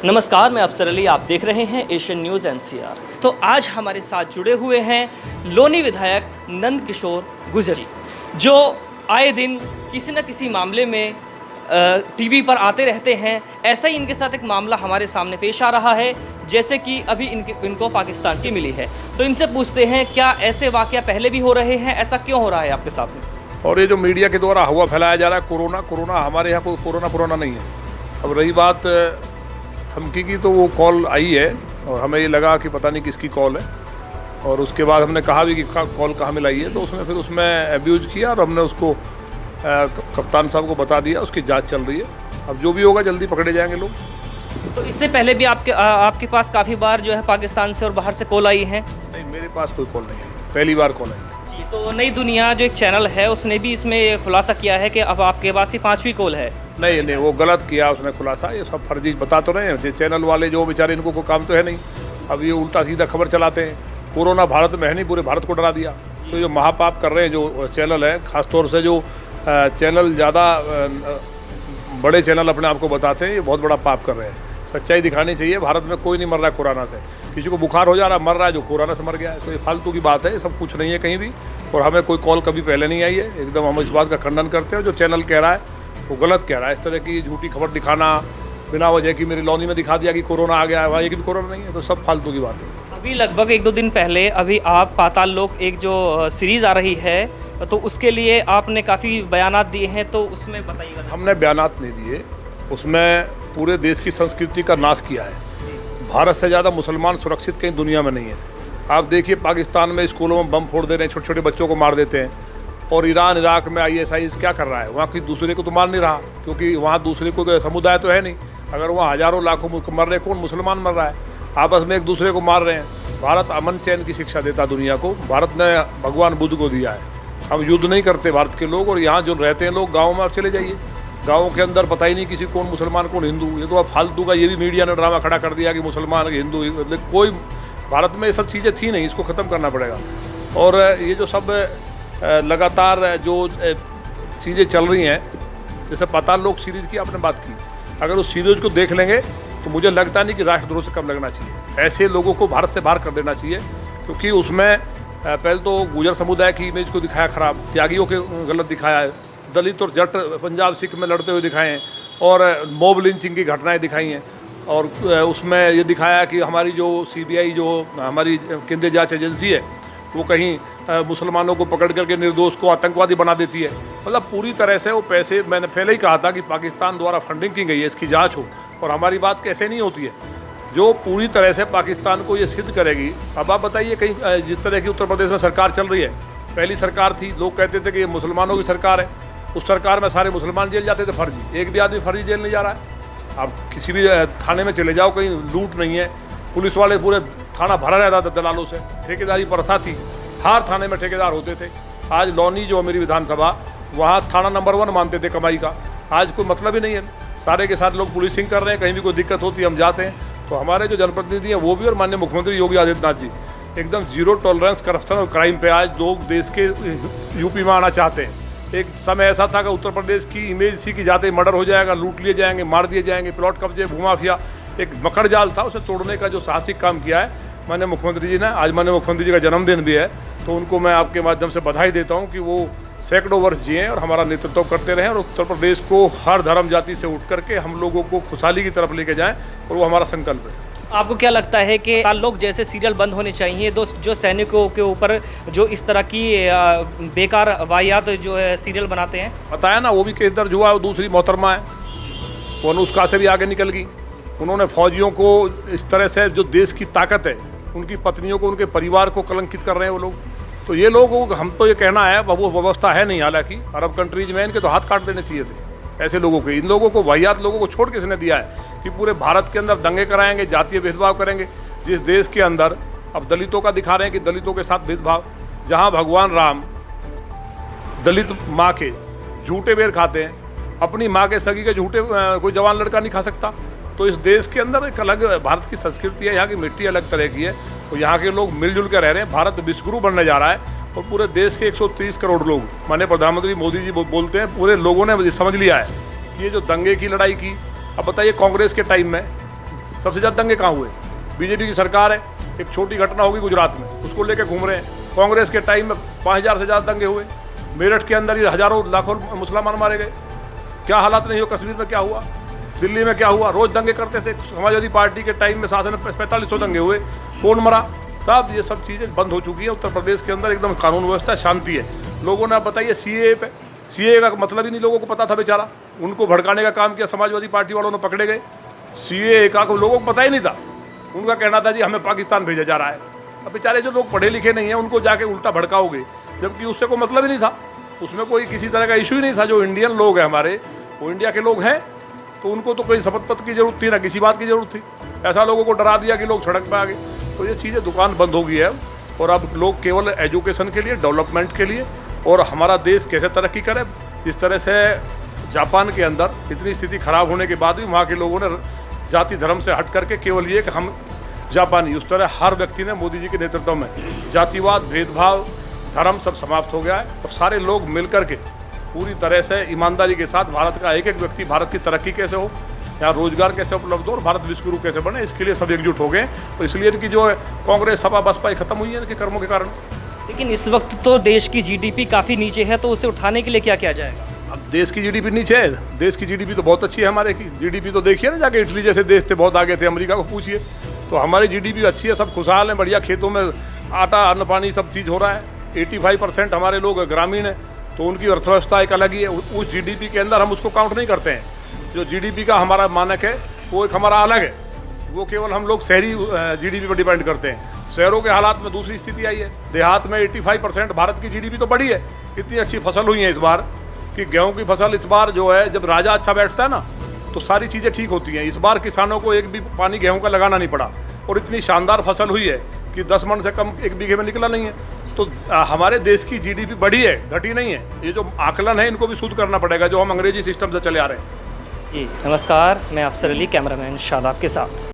नमस्कार, मैं अफसर अली, आप देख रहे हैं एशियन न्यूज़ एनसीआर। तो आज हमारे साथ जुड़े हुए हैं लोनी विधायक नंद किशोर गुर्जर जी, जो आए दिन किसी न किसी मामले में टीवी पर आते रहते हैं। ऐसा ही इनके साथ एक मामला हमारे सामने पेश आ रहा है, जैसे कि अभी इनको पाकिस्तान से मिली है। तो इनसे पूछते हैं, क्या ऐसे वाक़या पहले भी हो रहे हैं, ऐसा क्यों हो रहा है आपके साथ में? और ये जो मीडिया के द्वारा हवा फैलाया जा रहा है कोरोना, हमारे यहाँ कोई कोरोना नहीं है। अब रही बात धमकी की, तो वो कॉल आई है और हमें ये लगा कि पता नहीं किसकी कॉल है, और उसके बाद हमने कहा भी कि कॉल कहाँ मिलाई है, तो उसने फिर उसमें एब्यूज़ किया और हमने उसको कप्तान साहब को बता दिया। उसकी जांच चल रही है, अब जो भी होगा जल्दी पकड़े जाएंगे लोग। तो इससे पहले भी आपके पास काफ़ी बार जो है पाकिस्तान से और बाहर से कॉल आई है? नहीं, मेरे पास कोई कॉल नहीं है, पहली बार कॉल आई। जी, तो नई दुनिया जो एक चैनल है, उसने भी इसमें खुलासा किया है कि अब आपके पास ही 5वीं कॉल है। नहीं, वो गलत किया उसने खुलासा। ये सब फर्जी बता तो रहे हैं ये चैनल वाले, जो बेचारे इनको कोई काम तो है नहीं। अब ये उल्टा सीधा खबर चलाते हैं। कोरोना भारत में है नहीं, पूरे भारत को डरा दिया। तो जो महापाप कर रहे हैं जो चैनल है, ख़ासतौर से जो चैनल ज़्यादा बड़े चैनल अपने आप को बताते हैं, ये बहुत बड़ा पाप कर रहे हैं। सच्चाई दिखानी चाहिए। भारत में कोई नहीं मर रहा है कोरोना से। किसी को बुखार हो जा रहा है, मर रहा है जो कोरोना से मर गया है। तो ये फालतू की बात है, ये सब कुछ नहीं है कहीं भी। और हमें कोई कॉल कभी पहले नहीं आई है। एकदम हम इस बात का खंडन करते हैं। जो चैनल कह रहा है वो गलत कह रहा है। इस तरह की झूठी खबर दिखाना बिना वजह की, मेरी लॉनी में दिखा दिया कि कोरोना आ गया है, वहाँ एक भी कोरोना नहीं है, तो सब फालतू की बात है। अभी लगभग 1-2 दिन पहले अभी आप पाताल लोक एक जो सीरीज़ आ रही है, तो उसके लिए आपने काफ़ी बयानात दिए हैं, तो उसमें बताइएगा। हमने बयानात नहीं दिए, उसमें पूरे देश की संस्कृति का नाश किया है। भारत से ज़्यादा मुसलमान सुरक्षित कहीं दुनिया में नहीं है। आप देखिए, पाकिस्तान में स्कूलों में बम फोड़ दे रहे हैं, छोटे छोटे बच्चों को मार देते हैं। और ईरान इराक में ISIS क्या कर रहा है? वहाँ किसी दूसरे को तो मार नहीं रहा, क्योंकि वहाँ दूसरे को समुदाय तो है नहीं। अगर वहाँ हज़ारों लाखों मर रहे, कौन मुसलमान मर रहा है? आपस में एक दूसरे को मार रहे हैं। भारत अमन चैन की शिक्षा देता दुनिया को। भारत ने भगवान बुद्ध को दिया है। हम युद्ध नहीं करते भारत के लोग। और यहाँ जो रहते हैं लोग, गाँव में आप चले जाइए, गाँव के अंदर पता ही नहीं किसी कौन मुसलमान कौन हिंदू। ये तो अब फालतू का, ये भी मीडिया ने ड्रामा खड़ा कर दिया कि मुसलमान हिंदू, कोई भारत में ये सब चीज़ें थी नहीं। इसको ख़त्म करना पड़ेगा। और ये जो सब लगातार जो चीज़ें चल रही हैं, जैसे पाताल लोक सीरीज़ की आपने बात की, अगर उस सीरीज़ को देख लेंगे तो मुझे लगता नहीं कि राष्ट्रद्रोह से कम लगना चाहिए। ऐसे लोगों को भारत से बाहर कर देना चाहिए, क्योंकि उसमें पहले तो गुजर समुदाय की इमेज को दिखाया खराब, त्यागियों के गलत दिखाया है, दलित और जट पंजाब सिख में लड़ते हुए दिखाए हैं, और मॉब लिंचिंग की घटनाएं दिखाई हैं। और उसमें ये दिखाया कि हमारी जो CBI, जो हमारी केंद्रीय जांच एजेंसी है, वो कहीं मुसलमानों को पकड़ करके निर्दोष को आतंकवादी बना देती है। मतलब पूरी तरह से वो पैसे, मैंने पहले ही कहा था कि पाकिस्तान द्वारा फंडिंग की गई है, इसकी जांच हो। और हमारी बात कैसे नहीं होती है, जो पूरी तरह से पाकिस्तान को ये सिद्ध करेगी। अब आप बताइए, कहीं जिस तरह की उत्तर प्रदेश में सरकार चल रही है, पहली सरकार थी, लोग कहते थे कि ये मुसलमानों की सरकार है। उस सरकार में सारे मुसलमान जेल जाते थे फर्जी, एक भी आदमी फर्जी जेल नहीं जा रहा है। आप किसी भी थाने में चले जाओ, कहीं लूट नहीं है। पुलिस वाले पूरे थाना भरा रहता था दलालों से, ठेकेदारी प्रथा थी, हर थाने में ठेकेदार होते थे। आज लौनी जो मेरी विधानसभा, वहाँ थाना नंबर 1 मानते थे कमाई का। आज कोई मतलब ही नहीं है। सारे के सारे लोग पुलिसिंग कर रहे हैं, कहीं भी कोई दिक्कत होती है हम जाते हैं। तो हमारे जो जनप्रतिनिधि हैं वो भी, और माननीय मुख्यमंत्री योगी आदित्यनाथ जी, एकदम जीरो टॉलरेंस करप्शन और क्राइम पे आज लोग देश के यूपी में आना चाहते हैं। एक समय ऐसा था कि उत्तर प्रदेश की इमेज थी कि जाते ही मर्डर हो जाएगा, लूट लिए जाएंगे, मार दिए जाएंगे, प्लॉट कब्जे, भूमाफिया, एक मकड़ जाल था। उसे तोड़ने का जो साहसिक काम किया है माननीय मुख्यमंत्री जी ने। आज माननीय मुख्यमंत्री जी का जन्मदिन भी है, तो उनको मैं आपके माध्यम से बधाई देता हूं कि वो सैकड़ों वर्ष जिए और हमारा नेतृत्व करते रहें, और उत्तर प्रदेश को हर धर्म जाति से उठ करके हम लोगों को खुशहाली की तरफ लेके जाएं, और वो हमारा संकल्प है। आपको क्या लगता है कि पाताल लोक जैसे सीरियल बंद होने चाहिए, जो सैनिकों के ऊपर जो इस तरह की बेकार वाहियात जो है सीरियल बनाते हैं? बताया ना, वो भी केस दर्ज हुआ है। दूसरी मोहतरमा है, वो अनुष्का से भी आगे निकल गई। उन्होंने फौजियों को इस तरह से, जो देश की ताकत है, उनकी पत्नियों को, उनके परिवार को कलंकित कर रहे हैं वो लोग। तो ये लोग, हम तो ये कहना है, वो व्यवस्था है नहीं। हालांकि अरब कंट्रीज में इनके तो हाथ काट देने चाहिए थे ऐसे लोगों के। इन लोगों को, वाहियात लोगों को छोड़ किसने दिया है कि पूरे भारत के अंदर दंगे कराएंगे, जातीय भेदभाव करेंगे? जिस देश के अंदर अब दलितों का दिखा रहे हैं कि दलितों के साथ भेदभाव, जहाँ भगवान राम दलित माँ के झूठे बेर खाते हैं, अपनी माँ के सगी के झूठे कोई जवान लड़का नहीं खा सकता। तो इस देश के अंदर एक अलग भारत की संस्कृति है, यहाँ की मिट्टी अलग तरह की है, और यहाँ के लोग मिलजुल कर रह रहे हैं। भारत विश्वगुरु बनने जा रहा है, और पूरे देश के 130 करोड़ लोग, माननीय प्रधानमंत्री मोदी जी बोलते हैं, पूरे लोगों ने समझ लिया है कि ये जो दंगे की लड़ाई की। अब बताइए, कांग्रेस के टाइम में सबसे ज़्यादा दंगे कहाँ हुए? बीजेपी की सरकार है, एक छोटी घटना होगी गुजरात में, उसको लेके घूम रहे हैं। कांग्रेस के टाइम में 5000 से ज़्यादा दंगे हुए, मेरठ के अंदर ये हज़ारों लाखों मुसलमान मारे गए। क्या हालात नहीं हो? कश्मीर में क्या हुआ, दिल्ली में क्या हुआ? रोज़ दंगे करते थे। समाजवादी पार्टी के टाइम में शासन में 4500 दंगे हुए, कौन मरा? साहब ये सब चीज़ें बंद हो चुकी हैं। उत्तर प्रदेश के अंदर एकदम कानून व्यवस्था, शांति है। लोगों ने, आप बताइए, सीए पे, सीए का मतलब ही नहीं लोगों को पता था बेचारा, उनको भड़काने का काम किया समाजवादी पार्टी वालों ने, पकड़े गए। सीए का लोगों को पता ही नहीं था, उनका कहना था जी हमें पाकिस्तान भेजा जा रहा है। अब बेचारे जो लोग पढ़े लिखे नहीं हैं उनको जाके उल्टा भड़काओगे, जबकि उससे कोई मतलब ही नहीं था, उसमें कोई किसी तरह का इशू ही नहीं था। जो इंडियन लोग हैं हमारे, वो इंडिया के लोग हैं, तो उनको तो कोई शपथ पत्र की जरूरत थी ना किसी बात की जरूरत थी। ऐसा लोगों को डरा दिया कि लोग सड़क पर आ गए। तो ये चीज़ें, दुकान बंद हो गई है और अब लोग केवल एजुकेशन के लिए, डेवलपमेंट के लिए, और हमारा देश कैसे तरक्की करे। जिस तरह से जापान के अंदर इतनी स्थिति खराब होने के बाद भी वहाँ के लोगों ने जाति धर्म से हट करके केवल ये कि हम जापानी, उस तरह हर व्यक्ति ने मोदी जी के नेतृत्व में जातिवाद, भेदभाव, धर्म सब समाप्त हो गया है और सारे लोग मिलकर के पूरी तरह से ईमानदारी के साथ भारत का एक एक व्यक्ति, भारत की तरक्की कैसे हो, यहाँ रोजगार कैसे उपलब्ध हो और भारत विश्व गुरु कैसे बने, इसके लिए सब एकजुट हो गए। तो इसलिए इनकी जो कांग्रेस, सपा, बसपा खत्म हुई है इनके कर्मों के कारण। लेकिन इस वक्त तो देश की जीडीपी काफ़ी नीचे है, तो उसे उठाने के लिए क्या किया जाएगा? अब देश की जीडीपी नीचे है, देश की जीडीपी तो बहुत अच्छी है हमारे की। जीडीपी तो देखिए ना, जाके इटली जैसे देश थे बहुत आगे थे, अमेरिका को पूछिए। तो हमारी जीडीपी अच्छी है, सब खुशहाल हैं, बढ़िया, खेतों में आटा, अन्न पानी सब चीज़ हो रहा है। 85% हमारे लोग ग्रामीण हैं, तो उनकी अर्थव्यवस्था एक अलग ही है। उस जीडीपी के अंदर हम उसको काउंट नहीं करते हैं। जो जीडीपी का हमारा मानक है वो एक हमारा अलग है, वो केवल हम लोग शहरी जीडीपी पर डिपेंड करते हैं। शहरों के हालात में दूसरी स्थिति आई है। देहात में 85% भारत की जीडीपी तो बढ़ी है। इतनी अच्छी फसल हुई है इस बार कि गेहूं की फसल इस बार जो है, जब राजा अच्छा बैठता है ना तो सारी चीज़ें ठीक होती हैं। इस बार किसानों को एक भी पानी गेहूं का लगाना नहीं पड़ा और इतनी शानदार फसल हुई है कि 10 मन से कम एक बीघे में निकला नहीं है। तो हमारे देश की जीडीपी बढ़ी है, घटी नहीं है। ये जो आकलन है इनको भी शुद्ध करना पड़ेगा, जो हम अंग्रेजी सिस्टम से चले आ रहे हैं। जी नमस्कार, मैं अफसर अली, कैमरामैन शादाब के साथ।